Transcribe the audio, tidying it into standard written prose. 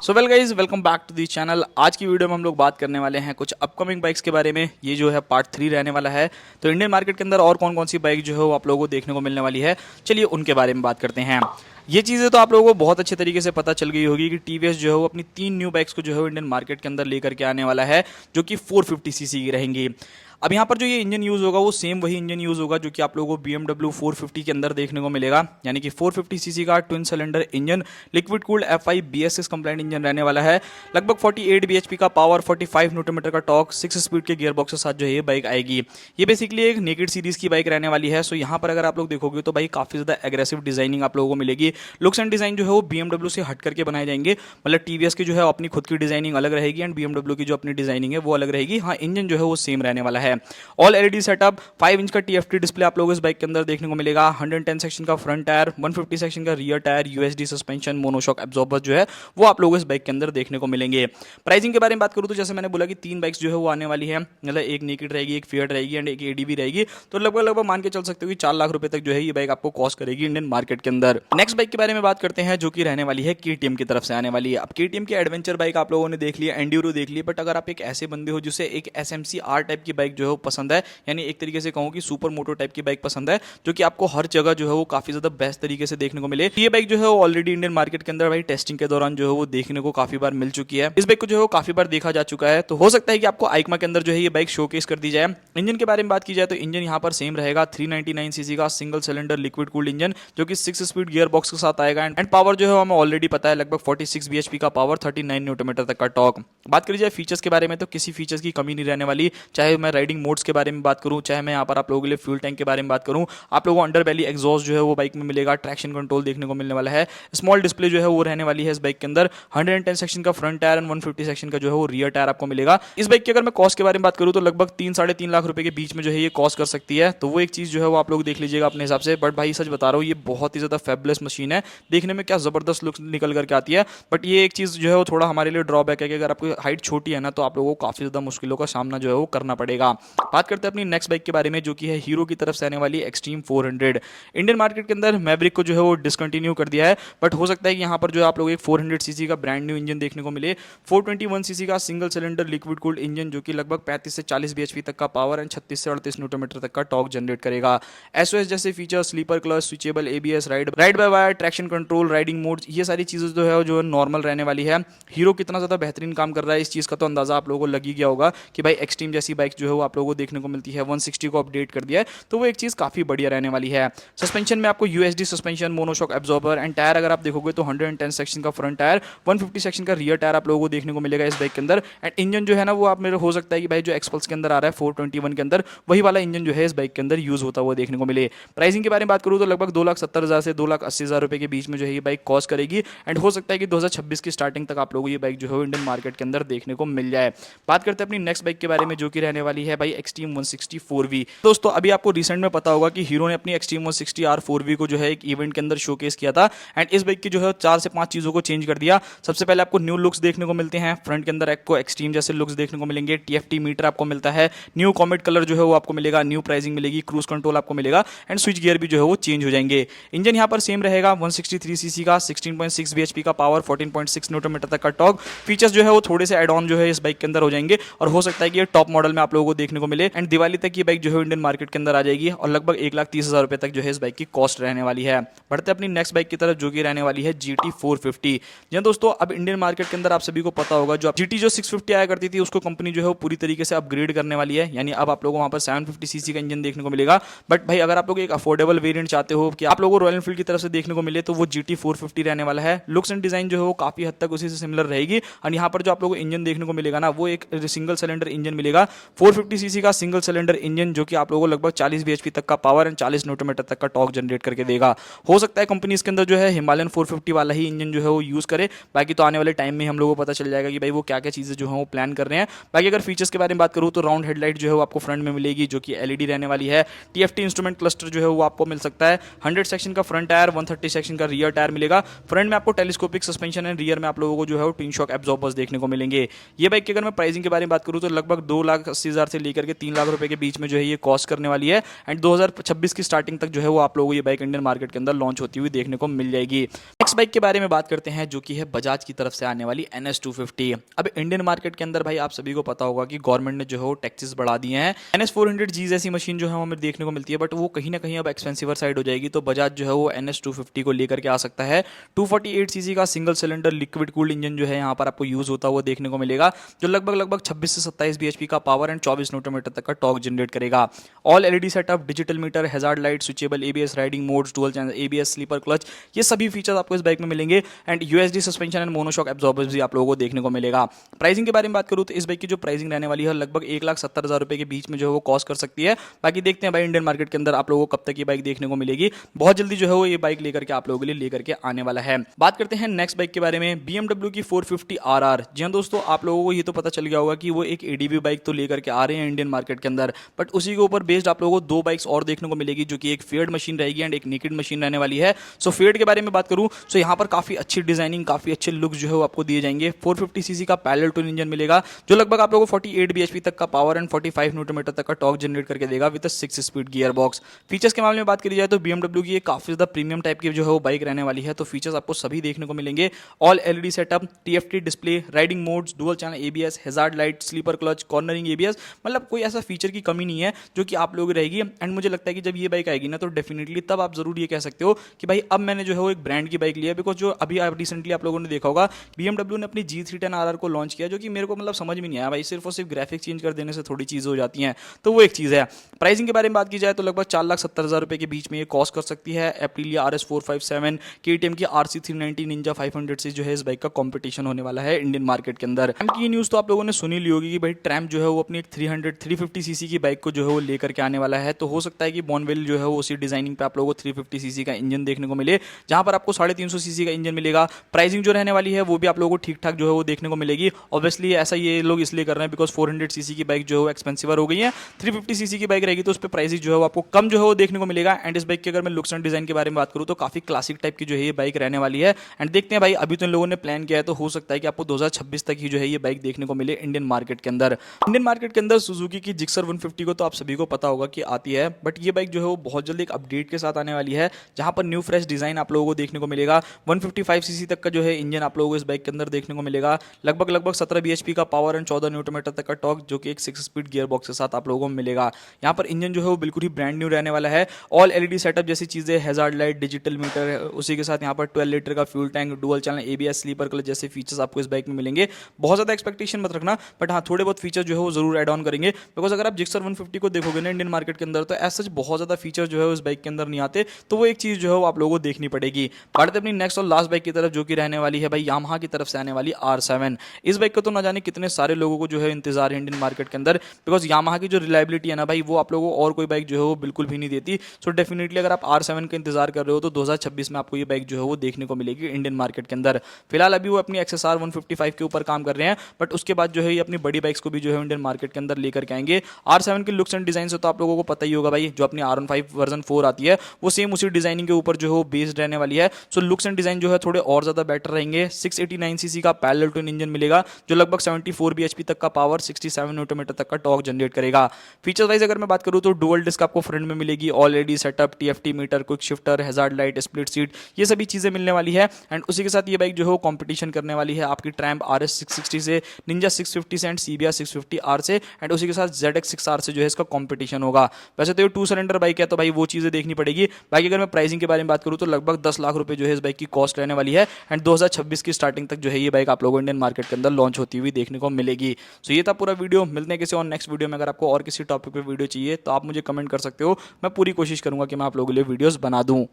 So well guys, welcome back to the channel. आज की video में हम लोग बात करने वाले हैं कुछ अपकमिंग बाइक्स के बारे में। ये जो है पार्ट 3 रहने वाला है। तो इंडियन मार्केट के अंदर और कौन कौन सी बाइक जो है वो आप लोगों को देखने को मिलने वाली है, चलिए उनके बारे में बात करते हैं। ये चीज़ें तो आप लोगों को बहुत अच्छे तरीके से पता चल गई होगी कि टीवीएस जो है वो अपनी 3 न्यू बाइक्स को जो है वो इंडियन मार्केट के अंदर लेकर के आने वाला है, जो कि 450 सीसी की रहेंगी। अब यहाँ पर जो ये इंजन यूज़ होगा वो सेम वही इंजन यूज़ होगा जो कि आप लोगों को BMW 450 के अंदर देखने को मिलेगा, यानी कि 450 सीसी का twin cylinder engine, liquid cooled FI BS6 complaint engine रहने वाला है। लगभग 48 bhp का पावर, 45 न्यूटन का टॉर्क, 6 स्पीड के गियर बॉक्स के साथ जो है ये बाइक आएगी। ये बेसिकली एक नेकेड सीरीज की बाइक रहने वाली है। सो यहाँ पर अगर आप लोग देखोगे तो भाई काफ़ी ज़्यादा एग्रेसिव डिजाइनिंग आप लोगों को मिलेगी। लुक्स एंड डिजाइन जो है वो BMW से हट करके बनाए जाएंगे। मतलब TVS की जो है अपनी खुद की डिजाइनिंग अलग रहेगी एंड BMW की जो अपनी डिजाइनिंग है वो अलग रहेगी। हाँ, इंजन जो है वो सेम रहने वाला है। ऑल LED सेटअप, 5 इंच का TFT डिस्प्ले आप लोगों को इस बाइक के अंदर देखने को मिलेगा। 110 सेक्शन का फ्रंट टायर, 150 सेक्शन का rear tyre, USD suspension, monoshock absorber जो है वो आप लोगों को इस बाइक के अंदर देखने को मिलेंगे। प्राइसिंग के बारे में बात करूं तो जैसे मैंने बोला कि 3 बाइक्स जो है वो आने वाली है। मतलब एक नेकेड रहेगी, एक फिएट रहेगी एंड एक ADV रहेगी। तो लगभग मान के चल सकते हो कि 4 लाख रुपए तक जो है ये बाइक आपको कॉस्ट करेगी इंडियन मार्केट के अंदर। नेक्स्ट बाइक के बारे में बात करते हैं जो कि रहने वाली है KTM की तरफ से आने वाली है। अब KTM की एडवेंचर बाइक आप लोगों ने देख लिया, एंड्यूरो देख लिया, बट अगर आप एक ऐसे बंदे हो जिसे एक SMC R टाइप की बाइक जो है वो पसंद है, यानी एक तरीके से कहूं कि सुपर मोटो टाइप की बाइक पसंद है, जो कि आपको हर जगह जो है वो काफी ज्यादा बेस्ट तरीके से देखने को मिले, ये बाइक जो है वो ऑलरेडी इंडियन मार्केट के अंदर भाई टेस्टिंग के दौरान जो है वो देखने को काफी बार मिल चुकी है। इस बाइक को जो है वो काफी बार देखा जा चुका है। तो हो सकता है कि आपको आइकमा के अंदर जो है ये बाइक शोकेस कर दी जाए। इंजन के बारे में बात की जाए तो इंजन यहाँ पर सेम रहेगा, 399 सीसी का single cylinder liquid cooled engine, जो कि 6 स्पीड गियर बॉक्स के साथ आएगा एंड पावर जो है हमें ऑलरेडी पता है, लगभग 46 bhp का पावर, 39 न्यूटन मीटर तक का टॉर्क। बात करी जाए फीचर्स के बारे में तो किसी फीचर्स की कमी नहीं रहने वाली। चाहे मैं राइडिंग मोड्स के बारे में बात करूं, चाहे मैं यहाँ पर आप लोगों के लिए फ्यूल टैंक के बारे में बात करूं, आप लोगों को अंडर बैली एग्जॉस्ट जो है वो बाइक में मिलेगा। ट्रैक्शन कंट्रोल देखने को मिलने वाला है। स्मॉल डिस्प्ले जो है वो रहने वाली है इस बाइक के अंदर। 110 सेक्शन का फ्रंट टायर एंड 150 सेक्शन का जो है वो रियर टायर आपको मिलेगा। इस बाइक की अगर मैं कॉस्ट के बारे में बात करूं तो लगभग 3-3.5 लाख रुपए के बीच में जो है ये कॉस्ट कर सकती है। तो वो एक चीज जो है वो आप लोग देख लीजिएगा अपने हिसाब से। बट भाई सच बता रहा हूँ, ये बहुत ही ज्यादा फेबलेस मशीन है। देखने में क्या जबरदस्त लुक निकल करके आती है। बट ये एक चीज जो है वो थोड़ा हमारे लिए ड्रॉबैक है कि अगर आपकी हाइट छोटी है ना तो आप लोगों को काफी ज्यादा मुश्किलों का सामना जो है वो करना पड़ेगा। बात करते हैं अपनी नेक्स्ट बाइक के बारे में जो कि है हीरो की तरफ से आने वाली एक्सट्रीम 400। इंडियन मार्केट के अंदर मैवरिक को जो है वो डिसकंटिन्यू कर दिया है, बट हो सकता है कि यहाँ पर जो है आप लोग एक 400 सीसी का ब्रांड न्यू इंजन देखने को मिले। 421 सीसी का single cylinder liquid cooled engine, जो कि लगभग 35 से 40 bhp तक का पावर एंड 36 से 38 न्यूटन मीटर तक का टॉर्क जनरेट करेगा। SOS जैसे feature, slipper clutch, switchable ABS, ride by wire, traction control, riding mode, ये सारी चीजें जो है नॉर्मल रहने वाली है। हीरो कितना ज्यादा बेहतरीन काम कर रहा है इस चीज का तो अंदाजा आप लोगों को लग ही गया होगा कि भाई एक्सट्रीम जैसी बाइक जो है वो आप लोगों को देखने को मिलती है। 160 को अपडेट कर दिया है, तो वो एक चीज काफी बढ़िया रहने वाली है। सस्पेंशन में आपको USD suspension, monoshock absorber and tyre अगर आप देखोगे तो 110 सेक्शन का फ्रंट टायर, 150 सेक्शन का रियर टायर आप लोगों को देखने को मिलेगा इस बाइक के अंदर। एंड इंजन जो है ना वो आप मेरे हो सकता है कि भाई जो एक्सपल्स के अंदर आ रहा है 421 के अंदर, वही वाला इंजन जो है इस बाइक के अंदर यूज होता हुआ देखने को मिले। प्राइसिंग के बारे में बात करूँ तो लगभग 2,70,000 से 2,80,000 रुपए के बीच में जो है ये बाइक कॉस्ट करेगी एंड हो सकता है कि 2026 की स्टार्टिंग तक आप लोगों को ये बाइक जो है इंडियन मार्केट के अंदर देखने को मिल जाए। बात करते हैं अपनी नेक्स्ट बाइक के बारे में जो कि रहने वाली है भाई एक्सट्रीम 160 4V। दोस्तों अभी आपको रिसेंट में पता होगा कि हीरो ने अपनी एक्सट्रीम 160 R 4V को जो है एक इवेंट के अंदर शोकेस किया था एंड इस बाइक की जो है 4 से 5 चीजों को चेंज कर दिया। सबसे पहले आपको न्यू लुक्स देखने को मिलते हैं। फ्रंट के अंदर आपको एक्सट्रीम जैसे लुक्स देखने को मिलेंगे। TFT मीटर आपको मिलता है। न्यू कॉमेट कलर जो है वो आपको मिलेगा। न्यू प्राइसिंग मिलेगी। क्रूज कंट्रोल आपको मिलेगा एंड स्विच गियर भी जो है वो चेंज हो जाएंगे। इंजन यहाँ पर सेम रहेगा, 163 सीसी का, 16.6 bhp का पावर, 14.6 न्यूटन मीटर तक का टॉर्क। फीचर्स जो है वो थोड़े से एड ऑन जो है इस बाइक के अंदर हो जाएंगे और हो सकता है कि ये टॉप मॉडल में आप लोगों को देखने को मिले एंड दिवाली तक ये बाइक जो है इंडियन मार्केट के अंदर आ जाएगी और लगभग 1,30,000 रुपए तक जो है इस बाइक की कॉस्ट रहने वाली है। बढ़ते अपनी नेक्स्ट बाइक की तरफ जो कि रहने वाली है GT 450। जी दोस्तों, अब इंडियन मार्केट के अंदर आप सभी को पता होगा जो GT जो 650 आया करती थी उसको कंपनी जो है वो पूरी तरीके से अपग्रेड करने वाली है, यानी अब आप लोगों को वहां पर 750 सीसी का इंजन देखने को मिलेगा। बट भाई अगर आप लोग एक अफोर्डेबल वेरिएंट चाहते हो कि आप लोगों को रॉयल एनफील्ड की तरफ से देखने को मिले तो वो GT 450 रहने वाला है। लुक्स एंड डिजाइन जो है वो काफी हद तक उसी से सिमिलर रहेगी और यहाँ पर जो आप लोगों को इंजन देखने को मिलेगा ना वो एक सिंगल सिलेंडर इंजन मिलेगा। 450 सीसी का सिंगल सिलेंडर इंजन जो कि आप लोगों को लगभग 40 bhp तक का पावर एंड 40 न्यूटन मीटर तक का टॉर्क जनरेट करके देगा। हो सकता है कंपनी इसके अंदर जो है हिमालयन 450 वाला ही इंजन जो है वो यूज करे। बाकी तो आने वाले टाइम में हम लोगों को पता चल जाएगा कि भाई वो क्या क्या चीजें जो है वो प्लान कर रहे हैं। बाकी अगर फीचर्स के बारे में बात करूँ तो राउंड हेडलाइट जो है वो आपको फ्रंट में मिलेगी जो कि LED रहने वाली है। TFT इंस्ट्रूमेंट क्लस्टर जो है वो आपको मिल सकता है। 100 सेक्शन का फ्रंट टायर, 130 सेक्शन का रियर टायर मिलेगा। फ्रंट में आपको टेलीस्कोपिक सस्पेंशन एंड रियर में आप लोगों को जो है वो ट्विन शॉक एब्जॉर्बर्स देखने को मिलेंगे। ये बाइक की अगर मैं प्राइसिंग के बारे में बात करूँ तो लगभग 2,80,000 से लेकर के 3 लाख रुपए के बीच में जो है ये कॉस्ट करने वाली है। एंड 2026 की स्टार्टिंग तक जो है वो आप लोगों को ये बाइक इंडियन मार्केट के अंदर लॉन्च होती हुई देखने को मिल जाएगी। नेक्स्ट बाइक के बारे में बात करते हैं जो कि है बजाज की तरफ से आने वाली NS250। अब इंडियन मार्केट के अंदर भाई आप सभी को पता होगा कि गवर्नमेंट ने जो है टैक्सेस बढ़ा दिए हैं। NS400G जैसी मशीन जो है हमें देखने को मिलती है, बट वो कहीं ना कहीं अब एक्सपेंसिवर साइड हो जाएगी, तो बजाज जो है वो NS250 को लेकर के आ सकता है। 248cc का single cylinder liquid cooled engine जो है यहाँ पर आपको यूज होता हुआ देखने को मिलेगा, जो लगभग 26 से 27 bhp का पावर एंड 24 न्यूटन मीटर तक का टॉर्क जनरेट करेगा। All LED setup, digital meter, hazard light, switchable ABS, riding modes, dual channel ABS, slipper clutch, ये सभी फीचर्स आपको इस बाइक में मिलेंगे। And USD suspension and monoshock absorbers भी आप लोगों को देखने को मिलेगा। प्राइसिंग के बारे में बात करूँ तो इस बाइक की जो प्राइसिंग रहने वाली है लगभग 1,70,000 रुपए के बीच में जो है वो कॉस्ट कर सकती है। बाकी देखते हैं भाई इंडियन मार्केट के अंदर आप लोगों को कब तक ये बाइक देखने को मिलेगी। बहुत जल्दी जो है वो ये बाइक लेकर के आप लोगों के लिए लेकर के आने वाला है। बात करते हैं नेक्स्ट बाइक के बारे में, BMW की 450RR। जी हाँ दोस्तों, आप लोगों को ये तो पता चल गया होगा कि वो एक ADB बाइक तो लेकर के आ रहे हैं इंडियन मार्केट के अंदर, बट उसी के ऊपर बेस्ड आप लोगों को 2 बाइक्स और देखने को मिलेगी, जो कि एक फेयर्ड मशीन रहेगी एंड एक नेकेड मशीन रहने वाली है। सो फेयर्ड के बारे में बात करूं तो यहाँ पर काफी अच्छी डिजाइनिंग, काफी अच्छे लुक जो है वो आपको दिए जाएंगे। 450cc का पैरेलल ट्विन इंजन मिलेगा, जो लगभग आप लोगों को 48 bhp तक का पावर एंड 45 न्यूटन मीटर तक का टॉर्क जनरेट करके देगा with 6 speed gear box. Features के मामले में बात करी जाए तो BMW की काफी ज्यादा प्रीमियम टाइप की जो है वो बाइक रहने वाली है, तो फीचर्स आपको सभी देखने को मिलेंगे। All LED setup, TFT display, riding modes, dual channel ABS, hazard light, slipper clutch, cornering ABS, मतलब कोई ऐसा फीचर की कमी नहीं है जो कि आप लोग रहेगी। एंड मुझे लगता है कि जब ये बाइक आएगी ना तो डेफिनेटली तब आप जरूर ये कह सकते हो कि भाई अब मैंने जो है वो एक ब्रांड की बाइक लिया, बिकॉज जो अभी रिसेंटली आप लोगों ने देखा होगा BMW ने अपनी G310RR को लॉन्च किया, जो कि मेरे को मतलब समझ में नहीं आया भाई, सिर्फ और सिर्फ ग्राफिक्स चेंज कर देने से थोड़ी चीज़ हो जाती हैं, तो वो एक चीज़ है। प्राइसिंग के बारे में बात की जाए तो लगभग 4,70,000 रुपए के बीच में ये कॉस्ट कर सकती है। एप्रिलिया RS457, KTM की RC390 निंजा 500 से जो है इस बाइक का कॉम्पिटिशन होने वाला है इंडियन मार्केट के अंदर। ट्रैम्प की न्यूज़ तो आप लोगों ने सुनी ली होगी कि भाई ट्रैम्प जो है वो अपनी एक 350cc की बाइक को जो है वो लेकर के आने वाला है, तो हो सकता है कि बॉनवेल जो है वो उसी डिजाइनिंग पे आप लोगों को 350cc का इंजन देखने को मिले, जहां पर आपको 350cc का इंजन मिलेगा। प्राइसिंग जो रहने वाली है वो भी आप लोगों को ठीक ठाक जो है वो देखने को मिलेगी। ऑब्वियसली ऐसा ये लोग इसलिए कर रहे हैं बिकॉज 400cc की बाइक जो है वो एक्सपेंसिवर हो गई है। 350cc की बाइक रहेगी तो उस पर प्राइसिंग जो है वो आपको कम जो है वो देखने को मिलेगा। एंड इस बाइक की अगर मैं लुक्स एंड डिजाइन के बारे में बात करूँ तो काफी क्लासिक टाइप की जो है ये बाइक रहने वाली है। एंड देखते हैं भाई, अभी तो इन लोगों ने प्लान किया है, तो हो सकता है कि आपको 2026 तक ही जो है ये बाइक देखने को मिले इंडियन मार्केट के अंदर। इंडियन मार्केट के अंदर सुजुकी की जिक्सर 150 को तो आप सभी को पता होगा कि आती है, बट ये बाइक जो है वो बहुत जल्दी एक अपडेट के साथ आने वाली है, जहां पर न्यू फ्रेश डिजाइन आप लोगों को देखने को मिलेगा। 155cc तक का जो है इंजन आप लोगों को इस बाइक के अंदर देखने को मिलेगा, लगभग 17 bhp का पावर एंड 14 न्यूटन मीटर तक का टॉर्क, जो कि एक 6 स्पीड गियर बॉक्स के साथ आप लोगों को मिलेगा। यहाँ पर इंजन जो है वो बिल्कुल ही ब्रांड न्यू रहने वाला है। ऑल LED सेटअप जैसी चीजें, हैजार्ड लाइट, डिजिटल मीटर, उसी के साथ यहाँ पर 12 लीटर का fuel tank, dual channel ABS, slipper clutch जैसे फीचर्स आपको इस बाइक में मिलेंगे। बहुत ज्यादा एक्सपेक्टेशन मत रखना, बट हाँ थोड़े बहुत फीचर जो है वो जरूर एड ऑन करेंगे, बिकॉज अगर आप जिक्सर 150 को देखोगे ना इंडियन मार्केट के अंदर तो ऐसा बहुत ज्यादा फीचर जो है उस बाइक के अंदर नहीं आते, तो वो एक चीज जो है वो आप लोगों को देखनी पड़ेगी। बढ़ते अपनी नेक्स्ट और लास्ट बाइक की तरफ, जो कि रहने वाली है भाई यामाहा की तरफ से आने वाली R7। इस बाइक का तो ना जाने कितने सारे लोगों को जो है इंतजार है इंडियन मार्केट के अंदर, बिकॉज यामाहा की जो रिलायबिलिटी है ना भाई वो आप लोगों को और कोई बाइक जो है वो बिल्कुल भी नहीं देती। सो डेफिनेटली अगर आप R7 का इंतजार कर रहे हो तो 2026 में आपको ये बाइक जो है वो देखने को मिलेगी इंडियन मार्केट के अंदर। फिलहाल अभी वो अपनी XSR 155 के ऊपर काम कर रहे हैं, बट उसके बाद जो है ये अपनी बड़ी बाइक्स को भी जो है इंडियन मार्केट के अंदर लेकर के आएंगे। R7 के लुक्स एंड डिजाइन से तो आप लोगों को पता ही होगा भाई, जो अपनी R15 वर्जन 4 आती है वो सेम उसी डिजाइनिंग के ऊपर जो है वो बेस्ड रहने वाली है। सो लुक्स एंड डिजाइन जो है थोड़े और ज्यादा बेटर रहेंगे। 689cc का पैरेलल ट्विन इंजन मिलेगा, जो लगभग 74 bhp तक का पावर, 67 न्यूटन मीटर तक का टॉर्क जनरेट करेगा। फीचर वाइज अगर मैं बात करूं तो डुअल डिस्क आपको फ्रंट में मिलेगी, all LED setup, TFT meter, quick shifter, hazard light, split seat, ये सभी चीजें मिलने वाली है। एंड उसी के साथ ये बाइक जो है कंपटीशन करने वाली है आपकी ट्रैम्प RS 660 से, निंजा 650 से एंड CBR 650R से, एंड उसी के साथ ZX 6R से जो है इसका कंपटीशन होगा। वैसे तो ये 2 सिलेंडर बाइक है तो भाई वो चीजें देखनी पड़ेगी। बाकी अगर मैं प्राइसिंग के बारे में बात करूं तो लगभग 10 लाख रुपए जो है इस बाइक की कॉस्ट रहने वाली है। एंड 2026 की स्टार्टिंग तक जो है ये बाइक आप लोगों को इंडियन मार्केट के अंदर लॉन्च होती हुई देखने को मिलेगी। सो ये था पूरा वीडियो, मिलते हैं किसी और नेक्स्ट वीडियो में। अगर आपको और किसी टॉपिक पे वीडियो चाहिए तो आप मुझे कमेंट कर सकते हो, मैं पूरी कोशिश करूंगा कि मैं आप लोगों के लिए वीडियोस बना दूं।